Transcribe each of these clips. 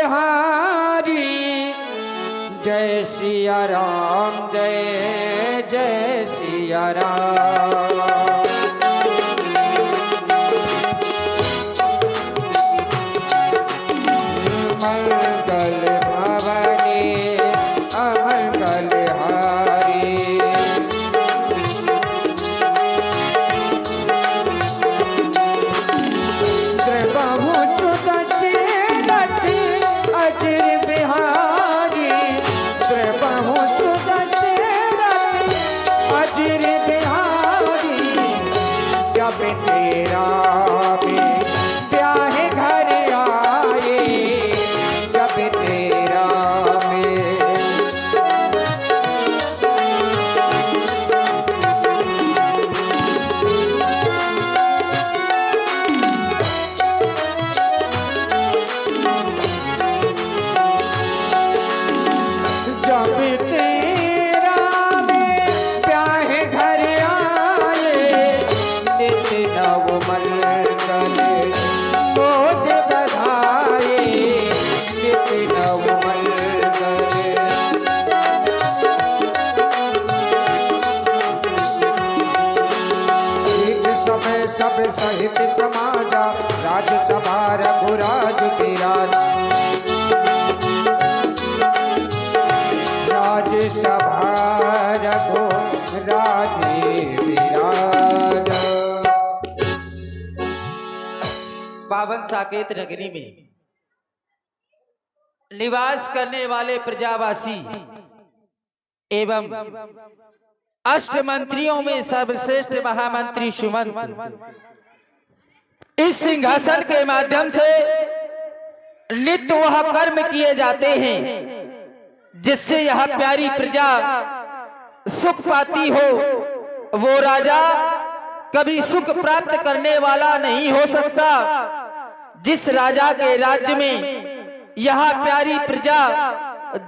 बलिहारी। जय सिया राम जय जय सिया राम। मंगल भवनी अमंगल हारी। द्रवहु सुदशरथि अजिर बिहारी। द्रवहु सुदशरथि अजिर बिहारी। जब तेरा ब्याह घर आए, जब तेरा सब सहित समाजा। राजसभा रघुराज विराज। राजसभा रघुराज विराज। पावन साकेत नगरी में निवास करने वाले प्रजावासी एवं अष्ट मंत्रियों में सर्वश्रेष्ठ महामंत्री सुमंत इस सिंहासन के माध्यम से नित्य वह कर्म किए जाते हैं जिससे यह प्यारी प्रजा सुख पाती हो। वो राजा कभी सुख प्राप्त करने वाला नहीं हो सकता जिस राजा के राज्य में यह प्यारी प्रजा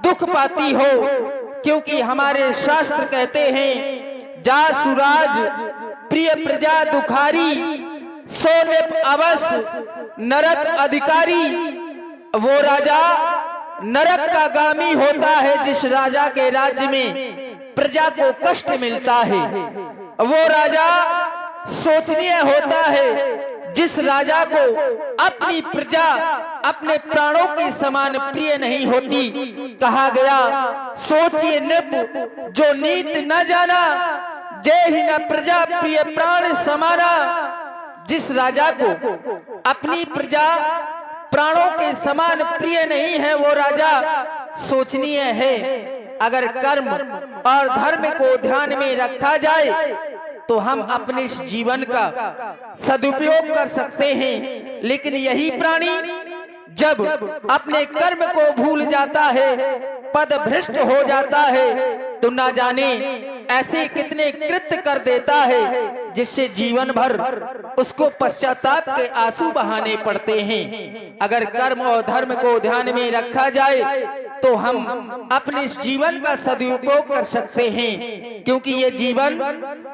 दुख पाती हो, क्योंकि हमारे शास्त्र कहते हैं जा सुराज प्रिय प्रजा दुखारी। सोनेप अवस नरक अधिकारी। वो राजा नरक का गामी होता है जिस राजा के राज्य में प्रजा को कष्ट मिलता है। वो राजा सोचनीय होता है जिस राजा को अपनी प्रजा अपने प्राणों के समान प्रिय नहीं होती। कहा गया सोचिए निप जो नीत न जाना, जय ही न प्रजा प्रिय प्राण समाना। जिस राजा को अपनी प्रजा प्राणों के समान प्रिय नहीं है वो राजा सोचनीय है। अगर कर्म और धर्म को ध्यान में रखा जाए तो हम अपने इस जीवन का सदुपयोग कर सकते हैं, लेकिन यही प्राणी जब अपने कर्म को भूल जाता है, पद भ्रष्ट हो जाता है, तो ना जाने ऐसे कितने कृत्य कर देता है जिससे जीवन भर उसको पश्चाताप के आंसू बहाने पड़ते हैं। अगर कर्म और धर्म को ध्यान में रखा जाए तो हम अपने इस जीवन का सदुपयोग कर सकते हैं, क्योंकि ये जीवन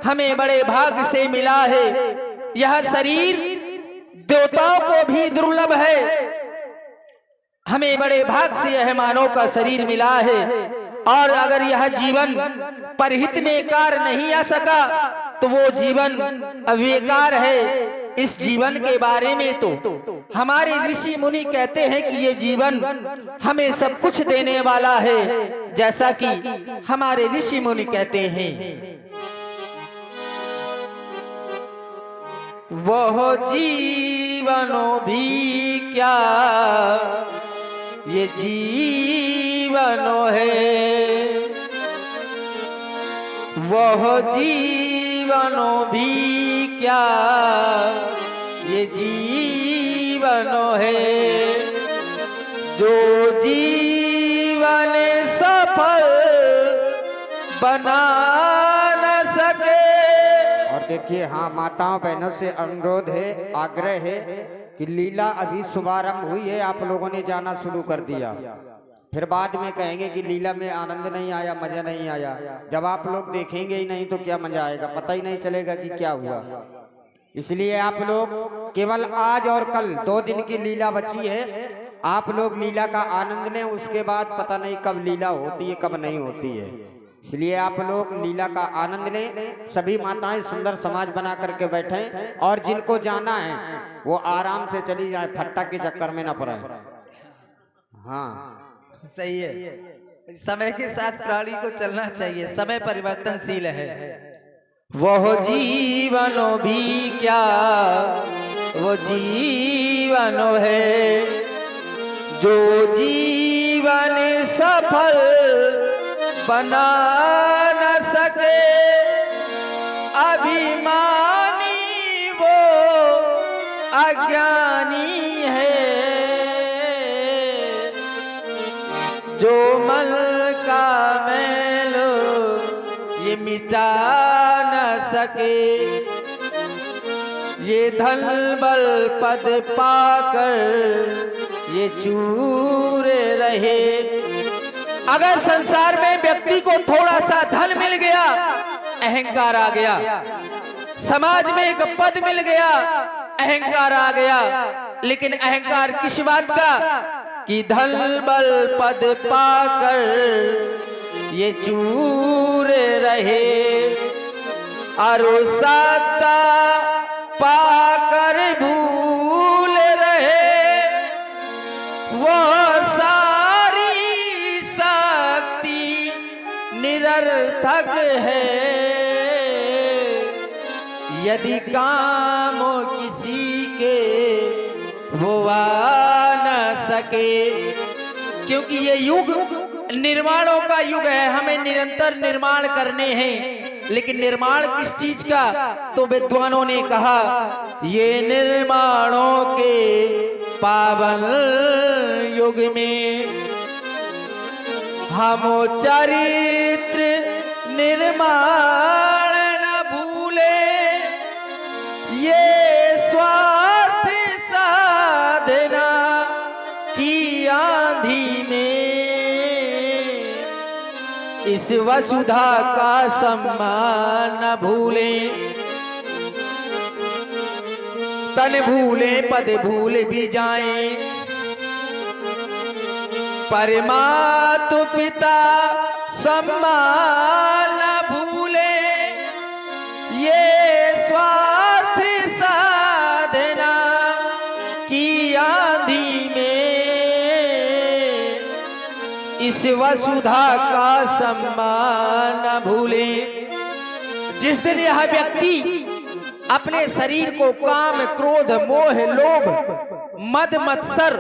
हमें बड़े भाग्य से मिला है। यह शरीर देवताओं को भी दुर्लभ है, हमें बड़े भाग से यह मानव का शरीर मिला है। और अगर यह जीवन परहित में कार्य नहीं आ सका तो वो जीवन अविकार है। इस जीवन के बारे में तो हमारे ऋषि मुनि कहते हैं कि ये जीवन हमें सब कुछ देने वाला है, जैसा कि हमारे ऋषि मुनि कहते हैं। वह जीवनों भी क्या ये जीवनो है, वह जीवनो भी क्या ये जीवनो है, जो जीवन सफल बना न सके। और देखिए, हाँ, माताओं बहनों से अनुरोध है, आग्रह है कि लीला अभी शुभारंभ हुई है, आप लोगों ने जाना शुरू कर दिया। फिर बाद में कहेंगे कि लीला में आनंद नहीं आया, मजा नहीं आया। जब आप लोग देखेंगे ही नहीं तो क्या मजा आएगा, पता ही नहीं चलेगा कि क्या हुआ। इसलिए आप लोग केवल आज और कल 2 दिन की लीला बची है, आप लोग लीला का आनंद लें, उसके बाद पता नहीं कब लीला होती है कब नहीं होती है, इसलिए आप लोग लीला का आनंद लें। सभी माताएं सुंदर समाज बना करके बैठें और जिनको जाना है वो आराम से चली जाए, फट्टा के चक्कर में न पड़े। हाँ सही है, समय के साथ प्राणी को चलना चाहिए, समय परिवर्तनशील है। वह जीवनो भी क्या वो जीवन है, जो जीवन सफल बना न सके, अभिमानी वो अज्ञानी है, जो मन का मैल ये मिटा न सके, ये धन बल पद पाकर ये चूर रहे। अगर संसार में व्यक्ति को थोड़ा सा धन मिल गया, अहंकार आ गया, समाज में एक पद मिल गया, अहंकार आ गया। लेकिन अहंकार किस बात का कि धन बल पद पाकर ये चूर रहे, और सत्ता पाकर भूल रहे, वो सारी शक्ति निरर्थक है, यदि काम किसी के वो आ न सके। क्योंकि ये युग निर्माणों का युग है, हमें निरंतर निर्माण करने हैं। लेकिन निर्माण किस चीज का? तो विद्वानों ने कहा ये निर्माणों के पावन युग में हम चरित्र निर्माण न भूले, ये स्वार्थ साधना की आंधी में इस वसुधा का सम्मान न भूले। तन भूले पद भूल भी जाएं, परमात्म पिता सम्मान न भूले, ये स्वार्थ साधना की आंधी में इस वसुधा का सम्मान न भूले। जिस दिन यह व्यक्ति अपने शरीर को काम क्रोध मोह लोभ मद मत्सर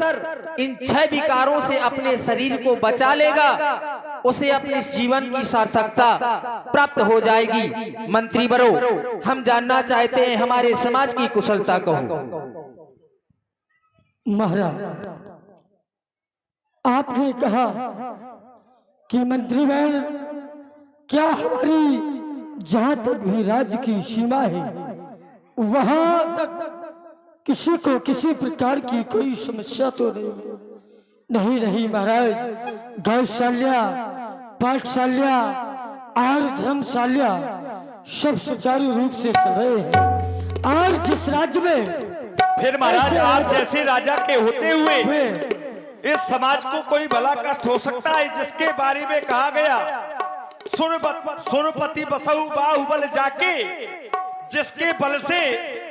इन 6 विकारों से अपने शरीर को बचा लेगा, उसे अपने जीवन की सार्थकता प्राप्त हो जाएगी। मंत्री बरो, हम जानना चाहते हैं हमारे समाज की कुशलता कहो। महाराज, आपने कहा कि मंत्रीगण, क्या हमारी जहां तक भी राज्य की सीमा है वहां तक किसी को किसी प्रकार की कोई समस्या तो नहीं? नहीं महाराज, गौशाला पाठशाला और धर्मशाला सब सुचारू रूप से चल रहे हैं। और जिस राज्य में फिर महाराज आप जैसे राजा के होते हुए इस समाज को कोई भला कष्ट हो सकता है, जिसके बारे में कहा गया सुरपति बसऊ बाहुबल जाके, जिसके बल से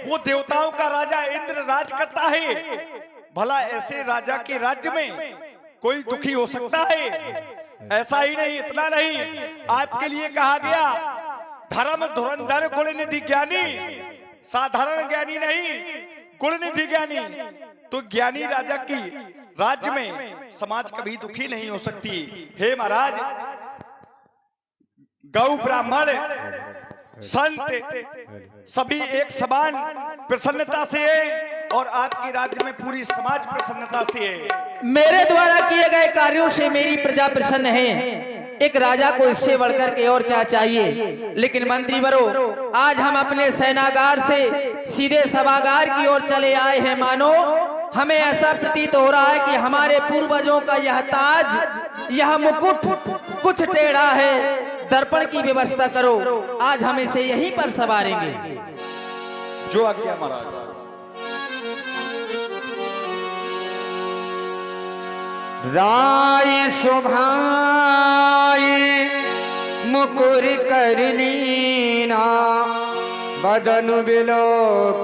वो देवताओं का राजा इंद्र राज करता है। भला ऐसे राजा के राज्य में कोई दुखी हो सकता है? ऐसा ही नहीं, इतना नहीं, आपके लिए कहा गया धर्म धुरंधर गुणनिधि ज्ञानी, साधारण ज्ञानी नहीं, गुणनिधि ज्ञानी। तो ज्ञानी राजा की राज्य में समाज कभी दुखी नहीं हो सकती। हे महाराज, गौ ब्राह्मण संत सभी एक समान प्रसन्नता से है और आपके राज्य में पूरी समाज प्रसन्नता से है। मेरे द्वारा किए गए कार्यों से मेरी प्रजा प्रसन्न है। एक राजा को इससे बढ़कर के और क्या चाहिए? लेकिन मंत्री बरो, आज हम अपने सेनागार से सीधे सभागार की ओर चले आए हैं। मानो हमें ऐसा प्रतीत हो रहा है कि हमारे पूर्वजों का यह ताज, यह मुकुट कुछ टेढ़ा है। दर्पण की व्यवस्था करो, आज हम इसे यहीं पर संवारेंगे। जो आज्ञा महाराज। राय शोभाए मुकुर कर लीना, बदन बिलो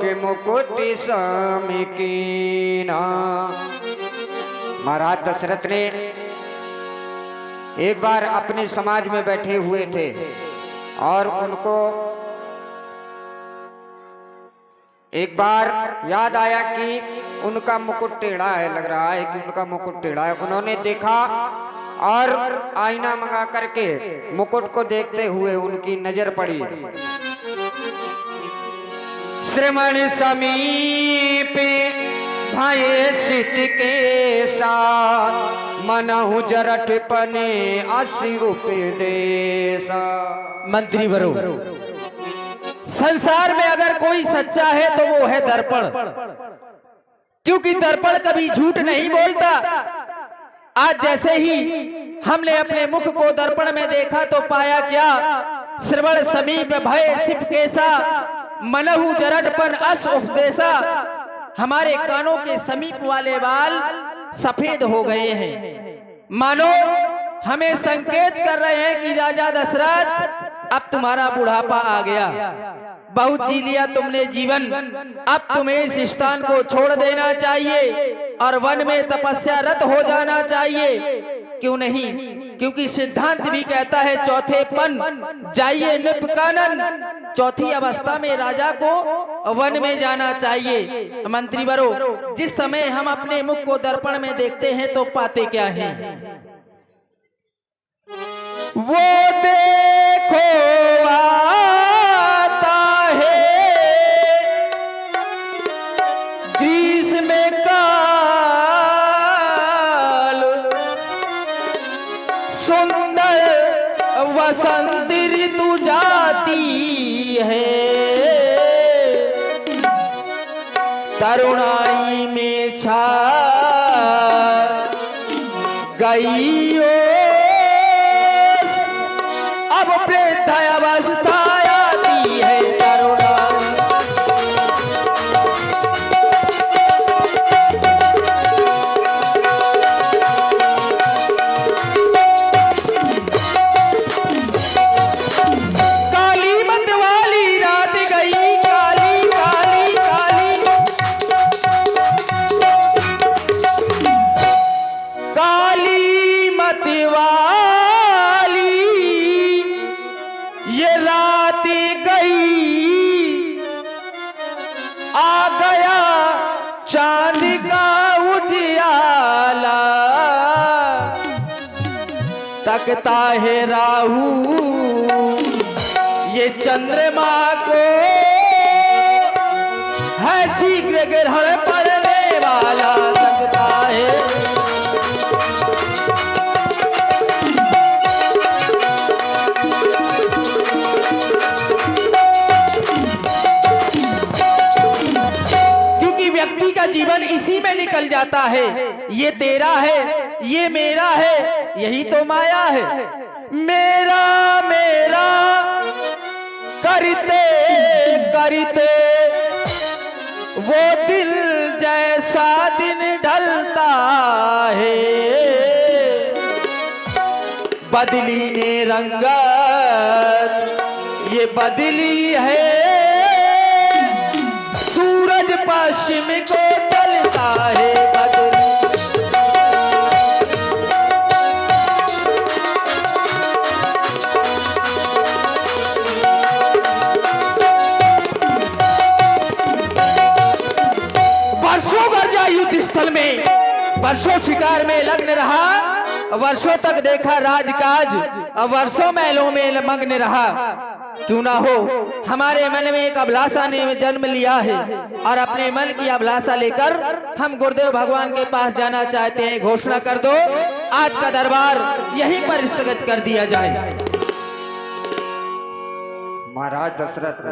के मुकुट सम कीना। महाराज दशरथ ने एक बार अपने समाज में बैठे हुए थे और उनको एक बार याद आया कि उनका मुकुट टेढ़ा है, लग रहा है कि उनका मुकुट टेढ़ा है। उन्होंने देखा और आईना मंगा करके मुकुट को देखते हुए उनकी नजर पड़ी। श्रमण समीप भये सित के साथ, मनहु जरठ पने 80 रुपये देसा। मंत्री वरो, संसार में अगर कोई सच्चा है तो वो है दर्पण, क्योंकि दर्पण कभी झूठ नहीं बोलता। आज जैसे ही हमने अपने मुख को दर्पण में देखा तो पाया क्या, श्रवण समीप भय सिप केसा, मनहु जरठपन अस उपदेशा। हमारे कानों के समीप वाले बाल सफेद हो गए हैं, मानो हमें संकेत कर रहे हैं कि राजा दशरथ अब तुम्हारा बुढ़ापा आ गया, बहुत जी लिया तुमने जीवन, अब तुम्हें इस स्थान को छोड़ देना चाहिए और वन में तपस्यारत हो जाना चाहिए। क्यों नहीं, क्योंकि सिद्धांत भी कहता है चौथे पन जाइए निप कानन, चौथी अवस्था में राजा को वन में जाना चाहिए। मंत्री वरो, जिस समय हम अपने मुख को दर्पण में देखते हैं तो पाते क्या हैं? वो देखो आता है ग्रीष्म काल, सुंदर वसंत ऋतु जाती है, तरुणाई में छा गई अब वृद्धावस्था आती है, तरुणा। काली मत वाली रात गई, काली काली काली, काली मत वाली ये रात गई, आ गया चांद का उजियाला, तकता है राहु ये चंद्रमा को, है शीघ्र ग्रहण पड़ने वाला, तकता है। व्यक्ति का जीवन इसी में निकल जाता है, ये तेरा है, ये मेरा है, यही तो माया है। मेरा मेरा करते करते वो दिल जैसा दिन ढलता है, बदली ने रंगत ये बदली है, सूरज पश्चिम को चलता है बदल। वर्षों गर्जा युद्ध स्थल में, वर्षों शिकार में लग्न रहा, वर्षों तक देखा राजकाज, वर्षों महलों में मग्न रहा। क्यों ना हो, हमारे मन में एक अभिलाषा ने जन्म लिया है और अपने मन की अभिलाषा लेकर हम गुरुदेव भगवान के पास जाना चाहते हैं। घोषणा कर दो, आज का दरबार यहीं पर स्थगित कर दिया जाए। महाराज दशरथ